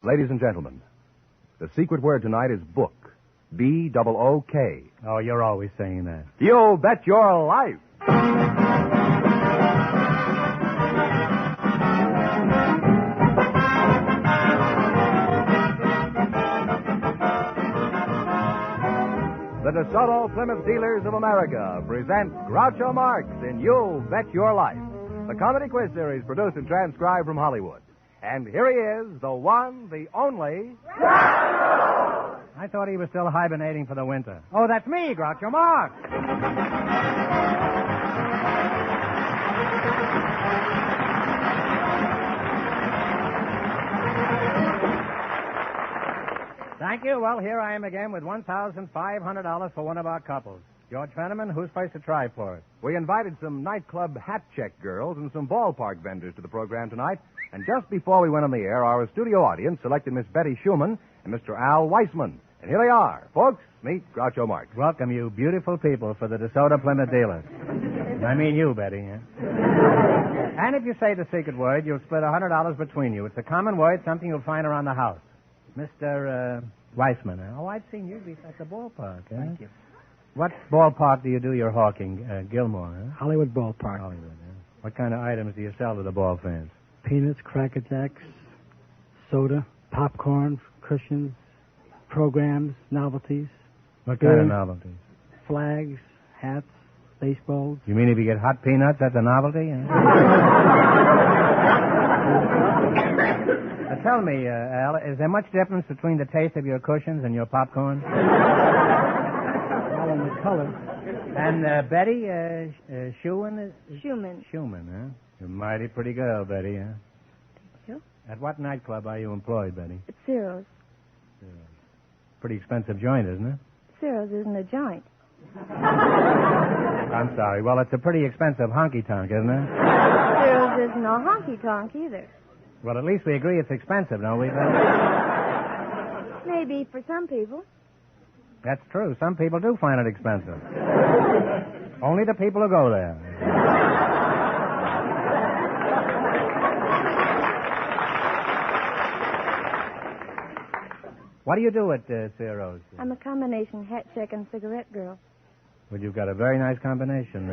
Ladies and gentlemen, the secret word tonight is book. B-O-O-K. Oh, you're always saying that. You bet your life. The DeSoto Plymouth Dealers of America present Groucho Marx in You Bet Your Life, the comedy quiz series produced and transcribed from Hollywood. And here he is, the one, the only... Groucho! I thought he was still hibernating for the winter. Oh, that's me, Groucho Marx. Thank you. Well, here I am again with $1,500 for one of our couples. George Fenneman, who's supposed to try for it? We invited some nightclub hat check girls and some ballpark vendors to the program tonight. And just before we went on the air, our studio audience selected Miss Betty Schumann and Mr. Al Weissman. And here they are. Folks, meet Groucho Marx. Welcome, you beautiful people, for the DeSoto Plymouth Dealers. I mean you, Betty. Yeah? And if you say the secret word, you'll split $100 between you. It's a common word, something you'll find around the house. Mr. Weissman. Oh, I've seen you at the ballpark. Thank you. What ballpark do you do your hawking? Gilmore, huh? Hollywood Ballpark. Hollywood, yeah. What kind of items do you sell to the ball fans? Peanuts, Cracker Jacks, soda, popcorn, cushions, programs, novelties. What kind of novelties? Flags, hats, baseballs. You mean if you get hot peanuts, that's a novelty? Now tell me, Al, is there much difference between the taste of your cushions and your popcorn? All in the color. And Betty, Schumann? Schumann. Schumann, huh? You're a mighty pretty girl, Betty, huh? Thank you. At what nightclub are you employed, Betty? It's Ciro's. Pretty expensive joint, isn't it? Ciro's isn't a joint. I'm sorry. Well, it's a pretty expensive honky-tonk, isn't it? Ciro's isn't a honky-tonk either. Well, at least we agree it's expensive, don't we, Betty? Maybe for some people. That's true. Some people do find it expensive. Only the people who go there. What do you do at Ciro's? I'm a combination hat check and cigarette girl. Well, you've got a very nice combination.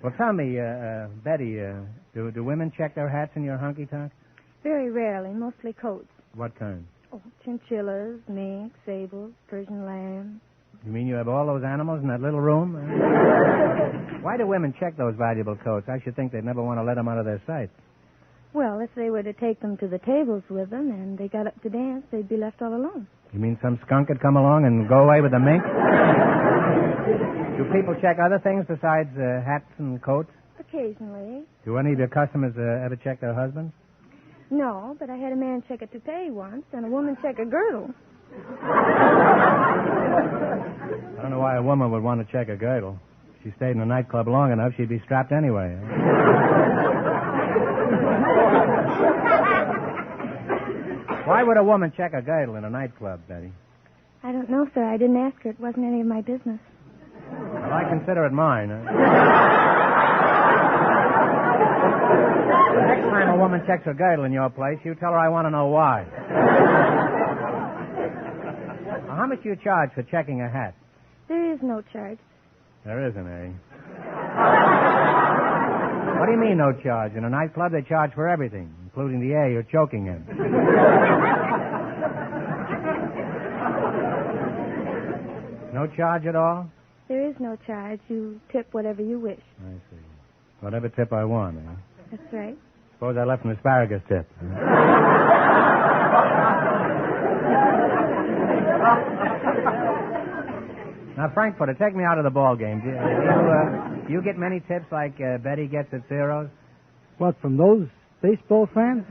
Well, tell me, Betty, do women check their hats in your honky-tonk? Very rarely, mostly coats. What kind? Oh, chinchillas, mink, sables, Persian lambs. You mean you have all those animals in that little room? Why do women check those valuable coats? I should think they'd never want to let them out of their sight. Well, if they were to take them to the tables with them and they got up to dance, they'd be left all alone. You mean some skunk would come along and go away with the mink? Do people check other things besides hats and coats? Occasionally. Do any of your customers ever check their husbands? No, but I had a man check a toupee once and a woman check a girdle. I don't know why a woman would want to check a girdle. If she stayed in a nightclub long enough, she'd be strapped anyway. Why would a woman check a girdle in a nightclub, Betty? I don't know, sir. I didn't ask her. It wasn't any of my business. Well, I consider it mine. The next time a woman checks a girdle in your place, you tell her I want to know why. Now, how much do you charge for checking a hat? There is no charge. There isn't, eh? What do you mean, no charge? In a nightclub, they charge for everything, including the air you're choking in. No charge at all? There is no charge. You tip whatever you wish. I see. Whatever tip I want, eh? That's right. Suppose I left an asparagus tip. Now, Frankfurter, take me out of the ball game. Do you get many tips like Betty gets at Ciro's? What, from those baseball fans?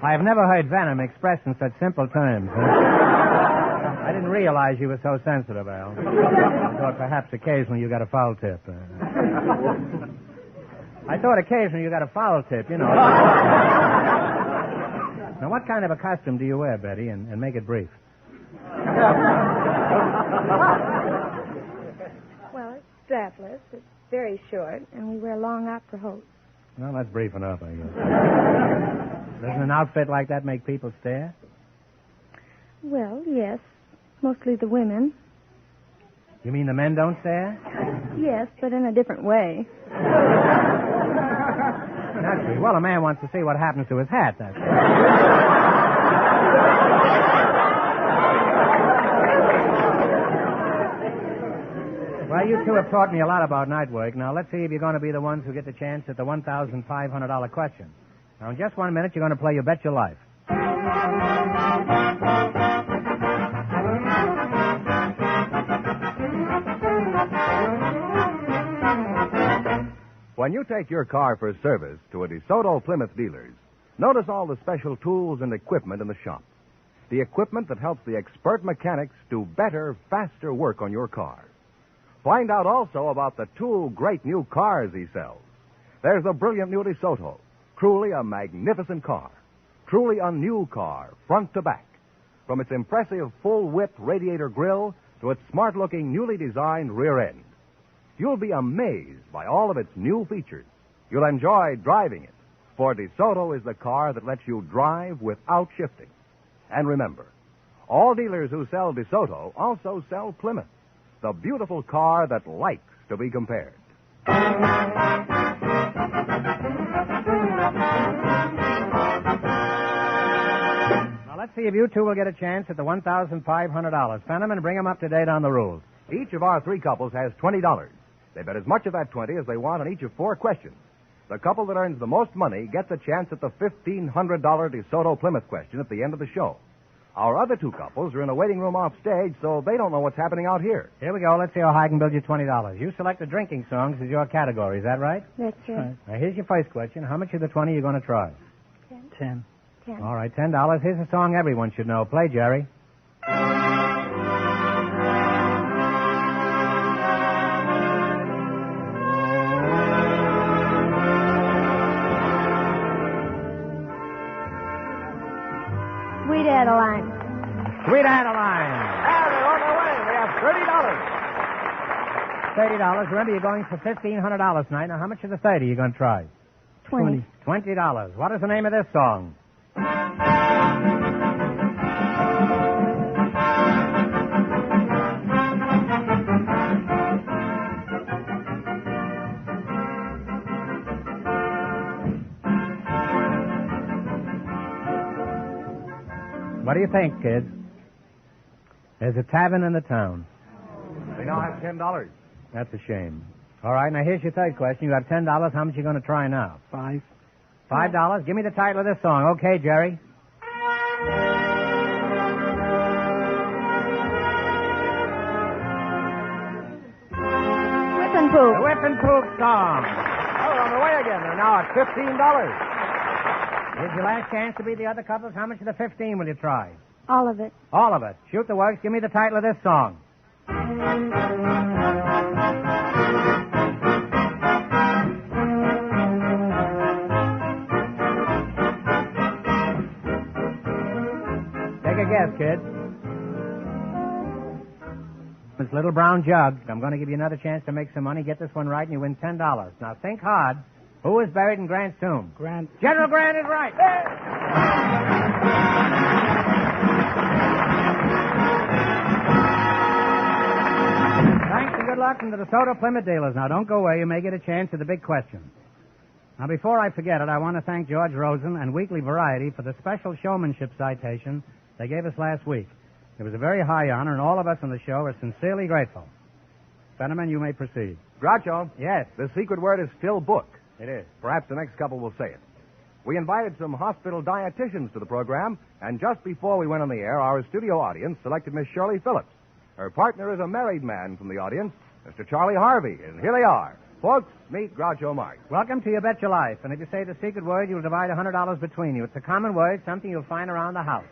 I have never heard venom expressed in such simple terms. I didn't realize you were so sensitive, Al. I thought perhaps occasionally you got a foul tip. I thought occasionally you got a foul tip, you know. Now, what kind of a costume do you wear, Betty? And make it brief. Well, it's strapless. It's very short, and we wear long opera hose. Well, that's brief enough, I guess. Doesn't an outfit like that make people stare? Well, yes. Mostly the women. You mean the men don't stare? Yes, but in a different way. Naturally. Well, a man wants to see what happens to his hat, that's all. Well, you two have taught me a lot about night work. Now, let's see if you're going to be the ones who get the chance at the $1,500 question. Now, in just 1 minute, you're going to play You Bet Your Life. When you take your car for service to a DeSoto Plymouth dealer's, notice all the special tools and equipment in the shop. The equipment that helps the expert mechanics do better, faster work on your car. Find out also about the 2 great new cars he sells. There's the brilliant new DeSoto, truly a magnificent car. Truly a new car, front to back. From its impressive full-width radiator grille to its smart-looking, newly designed rear end. You'll be amazed by all of its new features. You'll enjoy driving it, for DeSoto is the car that lets you drive without shifting. And remember, all dealers who sell DeSoto also sell Plymouth, the beautiful car that likes to be compared. Now, let's see if you two will get a chance at the $1,500. Fenneman, bring them up to date on the rules. Each of our 3 couples has $20. They bet as much of that 20 as they want on each of 4 questions. The couple that earns the most money gets a chance at the $1,500 DeSoto Plymouth question at the end of the show. Our other 2 couples are in a waiting room off stage, so they don't know what's happening out here. Here we go. Let's see how high I can build you $20. You select the drinking songs as your category. Is that right? That's right. Now, here's your first question. How much of the 20 are you going to try? 10. 10. All right, $10. Here's a song everyone should know. Play, Jerry. Sweet Adeline. Sweet Adeline. And they're on their way. They have $30. $30. Remember, you're going for $1,500 tonight. Now, how much of the 30 are you going to try? 20. $20. What is the name of this song? What do you think, kids? There's a tavern in the town. They now have $10. That's a shame. All right, now here's your third question. You have $10. How much are you going to try now? 5. $5. Give me the title of this song. Okay, Jerry. Whip and Poop. The Whip and Poop song. Oh, they're on their way again. They're now at $15. Here's your last chance to beat the other couples. How much of the 15 will you try? All of it. All of it. Shoot the works. Give me the title of this song. Take a guess, kid. This little brown jug. I'm going to give you another chance to make some money. Get this one right, and you win $10. Now, think hard. Who is buried in Grant's tomb? Grant. General Grant is right. Thanks and good luck from the DeSoto Plymouth dealers. Now, don't go away. You may get a chance at the big question. Now, before I forget it, I want to thank George Rosen and Weekly Variety for the special showmanship citation they gave us last week. It was a very high honor, and all of us on the show are sincerely grateful. Fenneman, you may proceed. Groucho. Yes. The secret word is still book. It is. Perhaps the next couple will say it. We invited some hospital dietitians to the program, and just before we went on the air, our studio audience selected Miss Shirley Phillips. Her partner is a married man from the audience, Mr. Charlie Harvey, and here they are. Folks, meet Groucho Marx. Welcome to You Bet Your Life. And if you say the secret word, you'll divide $100 between you. It's a common word, something you'll find around the house.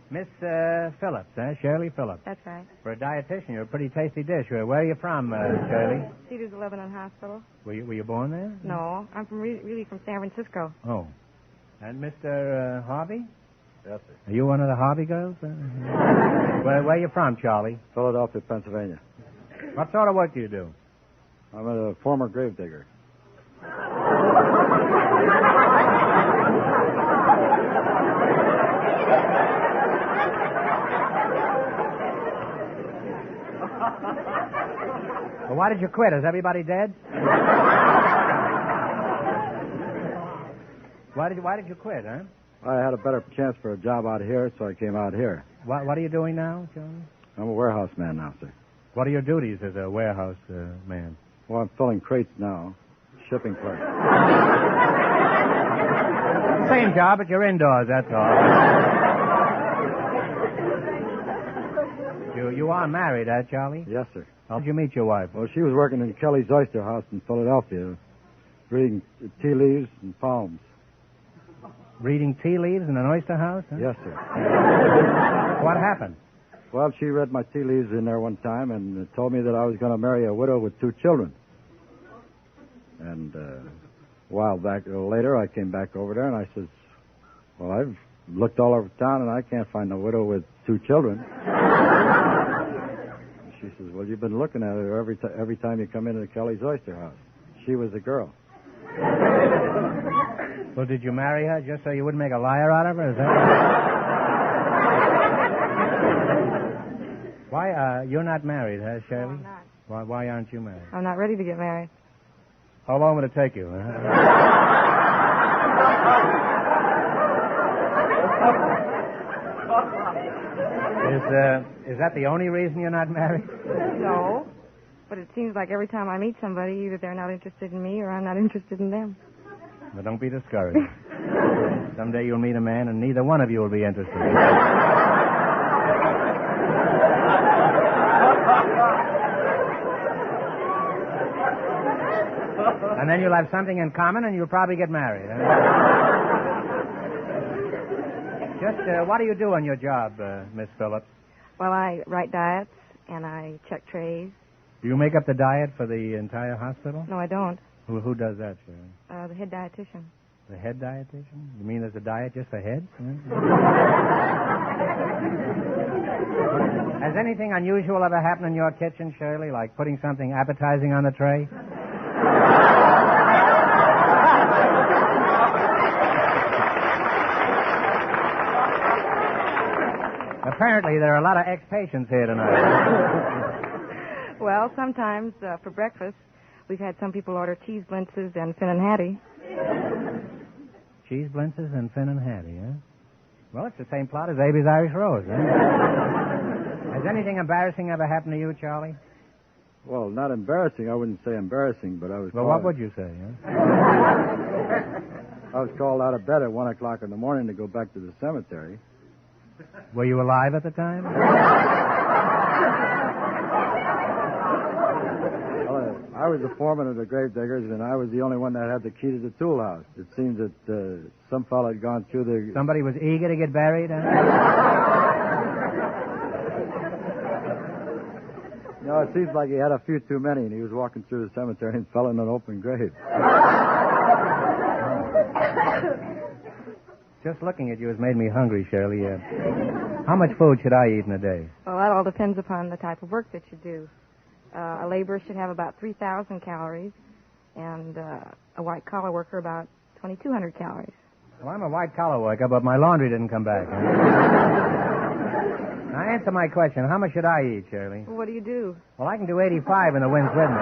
Miss Phillips, Shirley Phillips. That's right. For a dietitian, you're a pretty tasty dish. Where are you from, Shirley? Cedars 11 Hospital. Were you born there? No, I'm from really from San Francisco. Oh. And Mr. Harvey? Yes, sir. Are you one of the Harvey girls? Where you from, Charlie? Philadelphia, Pennsylvania. What sort of work do you do? I'm a former gravedigger. Well, why did you quit? Is everybody dead? Why did you quit, huh? I had a better chance for a job out here, so I came out here. What are you doing now, Charlie? I'm a warehouse man now, sir. What are your duties as a warehouse man? Well, I'm filling crates now. Shipping clerk. Same job, but you're indoors, that's all. You are married, Charlie? Yes, sir. How'd you meet your wife? Well, she was working in Kelly's Oyster House in Philadelphia, reading tea leaves and palms. Reading tea leaves in an oyster house? Huh? Yes, sir. What happened? Well, she read my tea leaves in there one time and told me that I was going to marry a widow with 2 children. And a while later, I came back over there and I says, well, I've looked all over town and I can't find a widow with 2 children. She says, well, you've been looking at her every time you come into the Kelly's Oyster House. She was a girl. Well, did you marry her just so you wouldn't make a liar out of her? Is that Why, you're not married, huh, Shirley? No, I'm not. Why aren't you married? I'm not ready to get married. How long would it take you? Huh? Is that the only reason you're not married? No. But it seems like every time I meet somebody, either they're not interested in me or I'm not interested in them. Well, don't be discouraged. Someday you'll meet a man and neither one of you will be interested. And then you'll have something in common and you'll probably get married. Huh? Just, what do you do on your job, Miss Phillips? Well, I write diets and I check trays. Do you make up the diet for the entire hospital? No, I don't. Who does that, Sharon? The head dietitian. The head dietitian? You mean there's a diet just for heads? Huh? Has anything unusual ever happened in your kitchen, Shirley, like putting something appetizing on the tray? Apparently, there are a lot of ex-patients here tonight. Well, sometimes for breakfast, we've had some people order cheese blintzes and Finn and Hattie. Cheese blintzes and Finn and Hattie, huh? Well, it's the same plot as Abe's Irish Rose, huh? Has anything embarrassing ever happened to you, Charlie? Well, not embarrassing. I wouldn't say embarrassing, but I was Well, what would you say, huh? I was called out of bed at 1 o'clock in the morning to go back to the cemetery. Were you alive at the time? Well, I was the foreman of the gravediggers, and I was the only one that had the key to the tool house. It seems that some fellow had gone through the... Somebody was eager to get buried, huh? No, it seems like he had a few too many, and he was walking through the cemetery and fell in an open grave. Just looking at you has made me hungry, Shirley. How much food should I eat in a day? Well, that all depends upon the type of work that you do. A laborer should have about 3,000 calories, and a white-collar worker about 2,200 calories. Well, I'm a white-collar worker, but my laundry didn't come back. Now, answer my question. How much should I eat, Shirley? Well, what do you do? Well, I can do 85 and the wind's with me.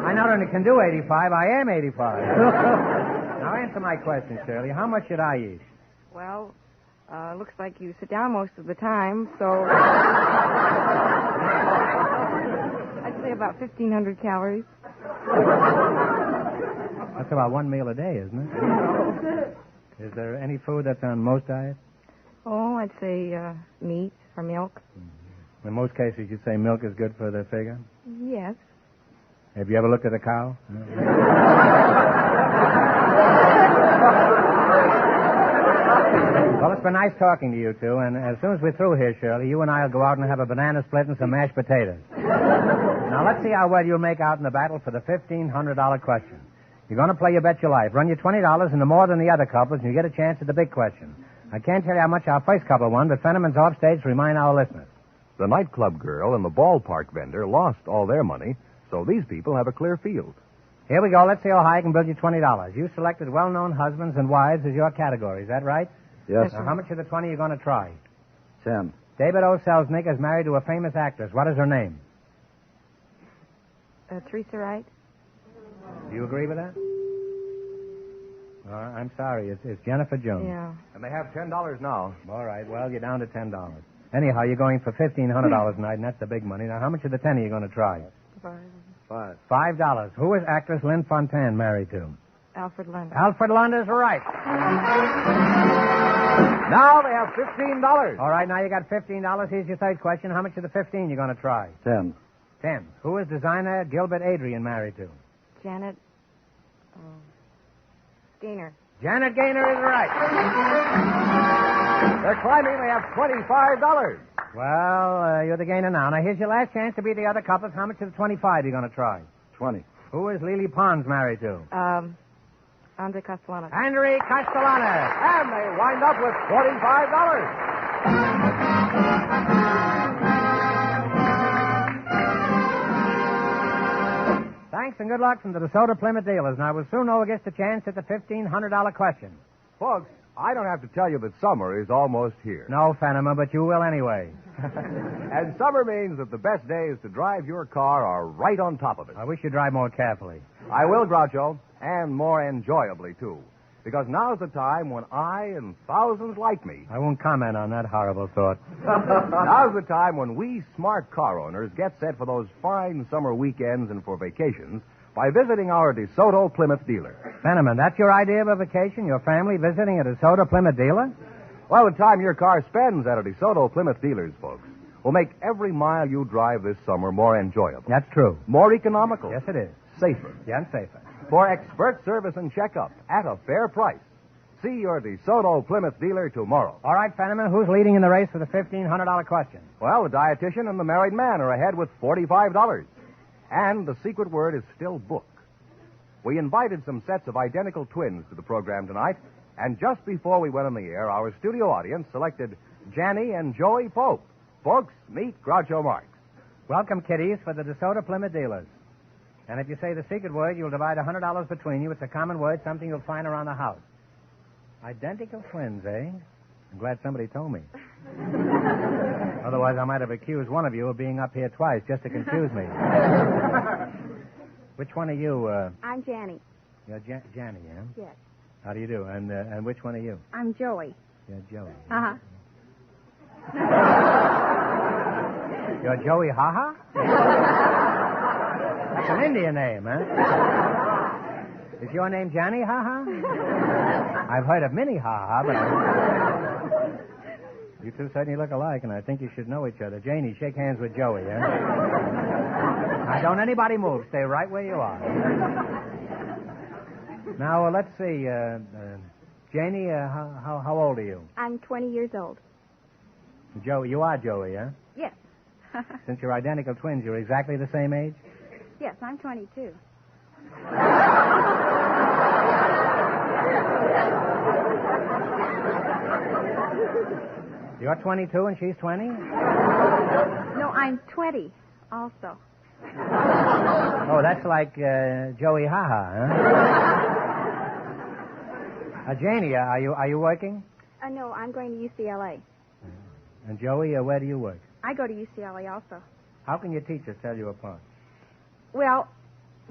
I not only can do 85, I am 85. Now, answer my question, Shirley. How much should I eat? Well, looks like you sit down most of the time, so... I'd say about 1,500 calories. That's about one meal a day, isn't it? Is there any food that's on most diets? Oh, I'd say meat or milk. In most cases, you'd say milk is good for the figure? Yes. Have you ever looked at a cow? Well, it's been nice talking to you two, and as soon as we're through here, Shirley, you and I will go out and have a banana split and some mashed potatoes. Now, let's see how well you'll make out in the battle for the $1,500 question. You're going to play You Bet Your Life. Run you $20 into more than the other couples, and you get a chance at the big question. I can't tell you how much our first couple won, but Fenneman's off stage to remind our listeners. The nightclub girl and the ballpark vendor lost all their money, so these people have a clear field. Here we go. Let's see how high I can build you $20. You selected well-known husbands and wives as your category. Is that right? Yes. Now, how much of the 20 are you going to try? 10. David O. Selznick is married to a famous actress. What is her name? Teresa Wright? Do you agree with that? I'm sorry. It's Jennifer Jones. Yeah. And they have $10 now. All right. Well, you're down to $10. Anyhow, you're going for $1,500 tonight, and that's the big money. Now, how much of the 10 are you going to try? $5. $5. Who is actress Lynn Fontaine married to? Alfred Lund. Alfred Lund is right. Now they have $15. All right, now you got $15. Here's your third question. How much of the 15 you going to try? 10. 10. Who is designer Gilbert Adrian married to? Janet Gaynor. Janet Gaynor is right. They're climbing. They have $25. Well, you're the gainer now. Now, here's your last chance to beat the other couples. How much of the 25 are you going to try? 20. Who is Lily Pons married to? Andre Castellanos. Henry Castellanos. And they wind up with $45. Thanks and good luck from the DeSoto Plymouth dealers. Now, we'll soon know who gets the chance at the $1,500 question. Folks, I don't have to tell you that summer is almost here. No, Fenneman, but you will anyway. And summer means that the best days to drive your car are right on top of it. I wish you'd drive more carefully. I will, Groucho, and more enjoyably, too. Because now's the time when I and thousands like me... I won't comment on that horrible thought. Now's the time when we smart car owners get set for those fine summer weekends and for vacations by visiting our DeSoto Plymouth dealer. Fenneman, that's your idea of a vacation? Your family visiting a DeSoto Plymouth dealer? Well, the time your car spends at a DeSoto Plymouth dealer's, folks, will make every mile you drive this summer more enjoyable. That's true. More economical. Yes, it is. Safer. Yeah, and safer. For expert service and checkup at a fair price. See your DeSoto Plymouth dealer tomorrow. All right, Fenneman, who's leading in the race for the $1,500 question? Well, the dietitian and the married man are ahead with $45. And the secret word is still book. We invited some sets of identical twins to the program tonight, and just before we went on the air, our studio audience selected Janny and Joey Pope. Folks, meet Groucho Marx. Welcome, kiddies, for the DeSoto Plymouth dealers. And if you say the secret word, you'll divide $100 between you. It's a common word, something you'll find around the house. Identical twins, eh? I'm glad somebody told me. Otherwise, I might have accused one of you of being up here twice just to confuse me. Which one are you? I'm Janny. You're Janny, yeah? Yes. How do you do? And which one are you? I'm Joey. You're Joey. Uh-huh. You're Joey Ha-Ha? That's an Indian name, huh? Is your name Janny Ha-Ha? I've heard of Minnie Ha-Ha, but you two certainly look alike, and I think you should know each other. Janie, shake hands with Joey, eh? Now, don't anybody move. Stay right where you are. Now, let's see. Janie, how old are you? I'm 20 years old. Joey, you are Joey, huh? Yes. Since you're identical twins, you're exactly the same age? Yes, I'm 22. You're 22 and she's 20? No, I'm 20 also. Oh, that's like Joey Ha-Ha, huh? Janie, are you working? No, I'm going to UCLA. And Joey, where do you work? I go to UCLA also. How can your teachers tell you apart? Well,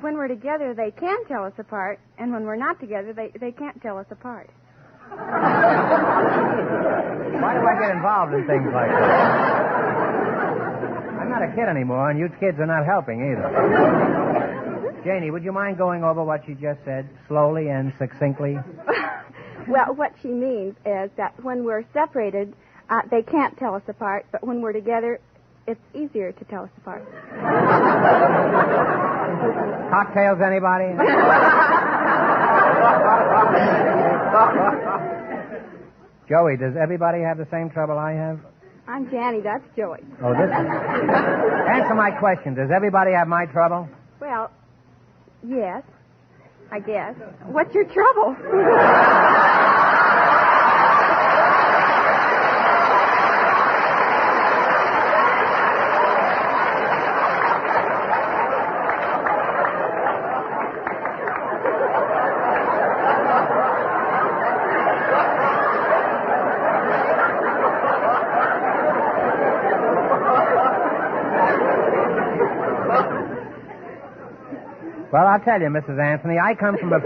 when we're together, they can tell us apart, and when we're not together, they can't tell us apart. Why do I get involved in things like that? I'm not a kid anymore, and you kids are not helping either. Janie, would you mind going over what she just said, slowly and succinctly? Well, what she means is that when we're separated, they can't tell us apart, but when we're together, it's easier to tell us apart. Cocktails, anybody? Joey, does everybody have the same trouble I have? I'm Janny, that's Joey. Oh, this is... Answer my question. Does everybody have my trouble? Well, yes. I guess. What's your trouble? Well, I'll tell you, Mrs. Anthony, I come from a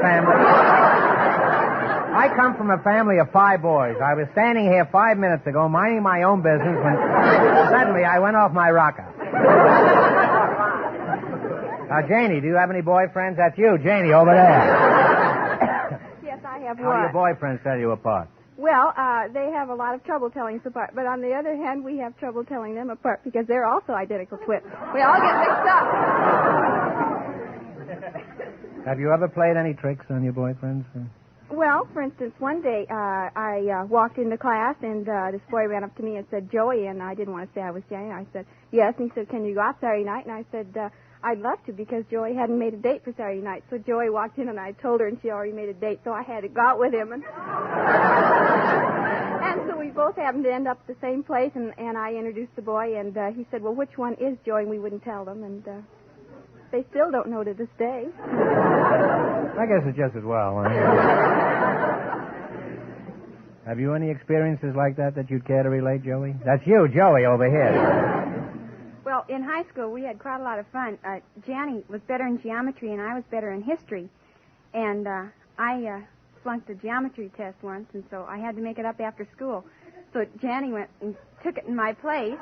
family of 5 boys. I was standing here 5 minutes ago minding my own business when suddenly I went off my rocker. Now, Janie, do you have any boyfriends? That's you, Janie, over there. Yes, I have How one. do your boyfriends tell you apart? Well, they have a lot of trouble telling us apart. But on the other hand, we have trouble telling them apart because they're also identical twins. We all get mixed up. Have you ever played any tricks on your boyfriends? Well, for instance, one day I walked into class and this boy ran up to me and said, Joey, and I didn't want to say I was Jane. I said, yes. And he said, can you go out Saturday night? And I said, I'd love to because Joey hadn't made a date for Saturday night. So Joey walked in and I told her and she already made a date, so I had to go out with him. And so we both happened to end up at the same place and I introduced the boy and he said, well, which one is Joey? And we wouldn't tell them and they still don't know to this day. I guess it's just as well. Have you any experiences like that you'd care to relate, Joey? That's you, Joey, over here. Well, in high school, we had quite a lot of fun. Janny was better in geometry, and I was better in history. And I flunked the geometry test once, and so I had to make it up after school. So Janny went and took it in my place.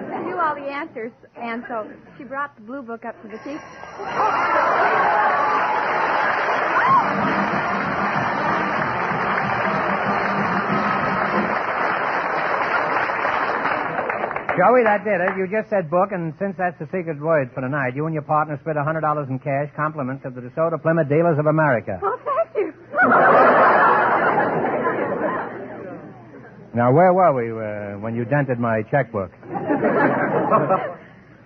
She knew all the answers, and so she brought the blue book up to the teacher. Joey, that did it. You just said book, and since that's the secret word for tonight, you and your partner split $100 in cash, compliments of the DeSoto Plymouth Dealers of America. Oh, thank you. Now, where were we when you dented my checkbook?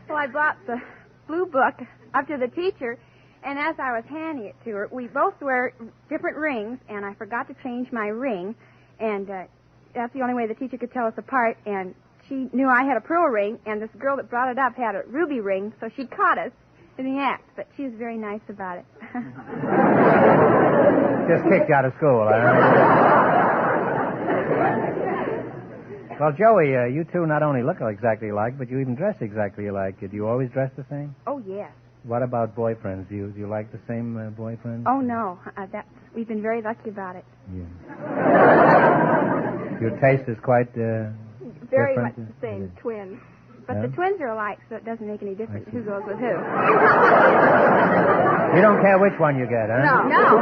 Well, I brought the blue book up to the teacher, and as I was handing it to her, we both wear different rings, and I forgot to change my ring, and that's the only way the teacher could tell us apart, and she knew I had a pearl ring, and this girl that brought it up had a ruby ring, so she caught us in the act, but she was very nice about it. Just kicked you out of school, huh? Well, Joey, you two not only look exactly alike, but you even dress exactly alike. Do you always dress the same? Oh, yes. What about boyfriends? Do you like the same boyfriends? Oh, no. We've been very lucky about it. Yeah. Your taste is quite very much the same, twins. But the twins are alike, so it doesn't make any difference who goes with who. You don't care which one you get, huh? No.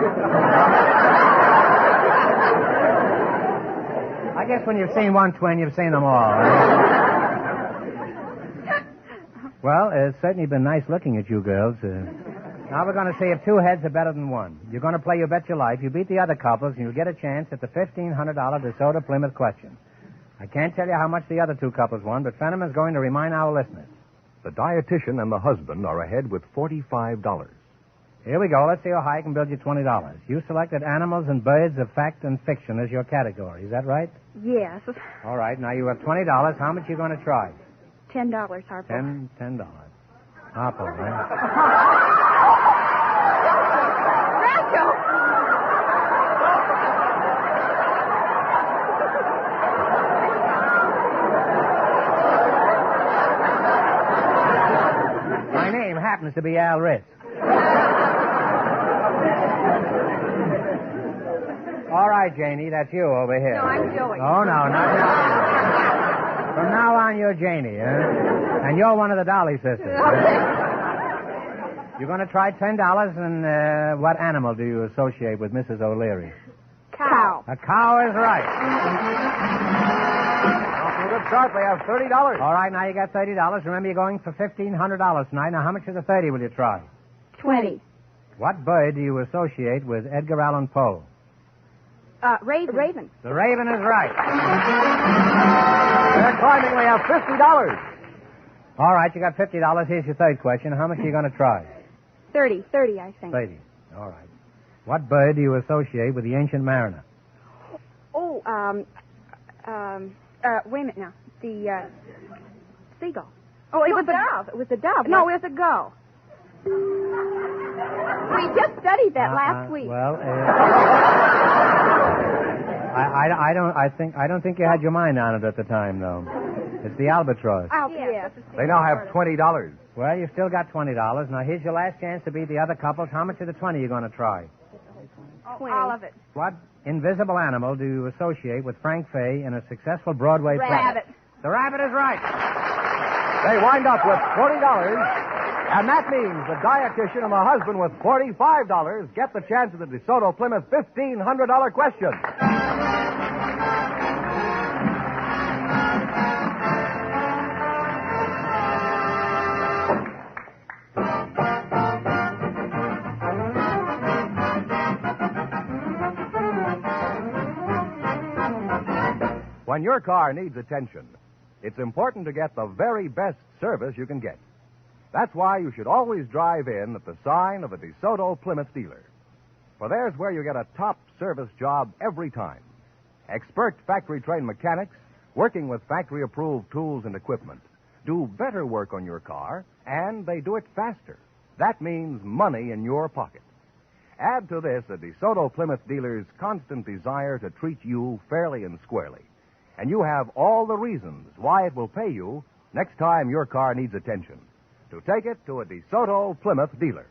I guess when you've seen one twin, you've seen them all. Well, it's certainly been nice looking at you girls. Now we're going to see if 2 heads are better than 1. You're going to play You Bet Your Life. You beat the other couples, and you'll get a chance at the $1,500 DeSoto Plymouth question. I can't tell you how much the other 2 couples won, but Fenneman's going to remind our listeners. The dietitian and the husband are ahead with $45. Here we go. Let's see how high I can build you $20. You selected animals and birds of fact and fiction as your category. Is that right? Yes. All right. Now you have $20. How much are you going to try? $10, Harpo. $10. Harpo, right? My name happens to be Al Ritz. All right, Janie, that's you over here. No, I'm Joey. Oh, no, not now. From now on, you're Janie, huh? And you're one of the Dolly sisters. You're going to try $10, and what animal do you associate with Mrs. O'Leary? Cow. A cow is right. Off to a good start. They have $30. All right, now you got $30. Remember, you're going for $1,500 tonight. Now, how much of the 30 will you try? 20. What bird do you associate with Edgar Allan Poe? Raven. The raven is right. They're climbing. They have $50. All right, you got $50. Here's your third question. How much are you going to try? 30, I think. 30. All right. What bird do you associate with the ancient mariner? Oh, wait a minute now. The, seagull. Oh, it was a dove. It was a dove. No, it was a gull. We just studied that last week. Well, I don't think you had your mind on it at the time, though. It's the albatross. Yeah. They now have $20. Well, you still got $20. Now, here's your last chance to beat the other couples. How much of the 20 are you going to try? All of it. What invisible animal do you associate with Frank Fay in a successful Broadway play? Rabbit. The rabbit is right. They wind up with $40, and that means the dietitian and the husband with $45 get the chance of the DeSoto Plymouth $1,500 question. When your car needs attention, it's important to get the very best service you can get. That's why you should always drive in at the sign of a DeSoto Plymouth dealer. For there's where you get a top service job every time. Expert factory-trained mechanics, working with factory-approved tools and equipment, do better work on your car, and they do it faster. That means money in your pocket. Add to this a DeSoto Plymouth dealer's constant desire to treat you fairly and squarely. And you have all the reasons why it will pay you next time your car needs attention. To take it to a DeSoto Plymouth dealer.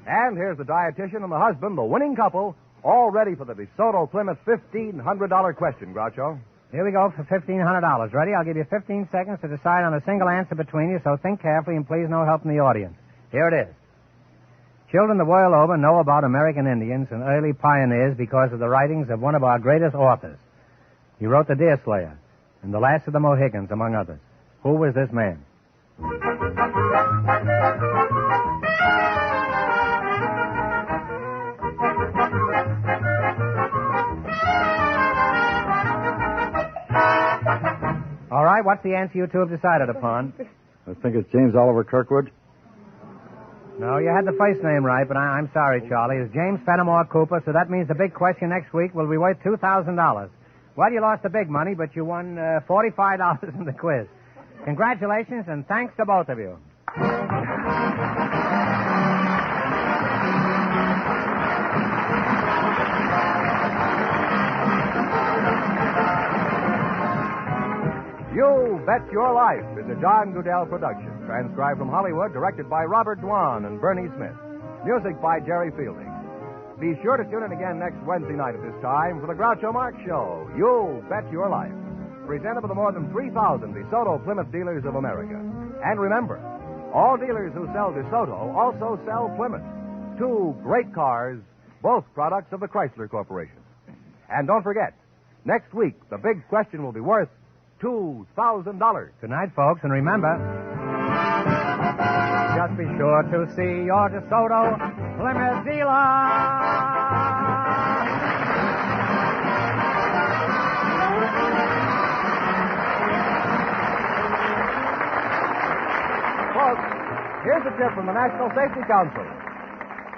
And here's the dietitian and the husband, the winning couple, all ready for the DeSoto Plymouth $1,500 question, Groucho. Here we go for $1,500. Ready? I'll give you 15 seconds to decide on a single answer between you, so think carefully and please no help from the audience. Here it is. Children the world over know about American Indians and early pioneers because of the writings of one of our greatest authors. He wrote The Deerslayer and The Last of the Mohicans, among others. Who was this man? All right, what's the answer you two have decided upon? I think it's James Oliver Kirkwood. No, you had the first name right, but I'm sorry, Charlie. It's James Fenneman Cooper, so that means the big question next week will be worth $2,000. Well, you lost the big money, but you won $45 in the quiz. Congratulations, and thanks to both of you. You Bet Your Life is a John Goodell production. Transcribed from Hollywood, directed by Robert Dwan and Bernie Smith. Music by Jerry Fielding. Be sure to tune in again next Wednesday night at this time for the Groucho Marx Show. You'll Bet Your Life. Presented by the more than 3,000 DeSoto Plymouth dealers of America. And remember, all dealers who sell DeSoto also sell Plymouth. Two great cars, both products of the Chrysler Corporation. And don't forget, next week the big question will be worth $2,000. Good night, folks, and remember, just be sure to see your DeSoto Plymouth dealer. Folks, here's a tip from the National Safety Council.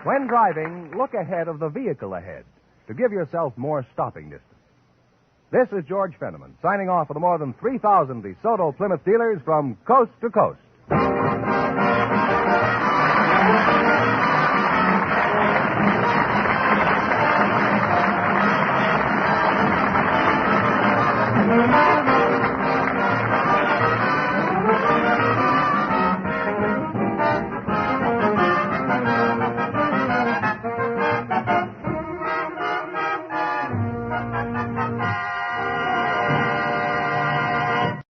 When driving, look ahead of the vehicle ahead to give yourself more stopping distance. This is George Fenneman, signing off for the more than 3,000 DeSoto Plymouth dealers from coast to coast.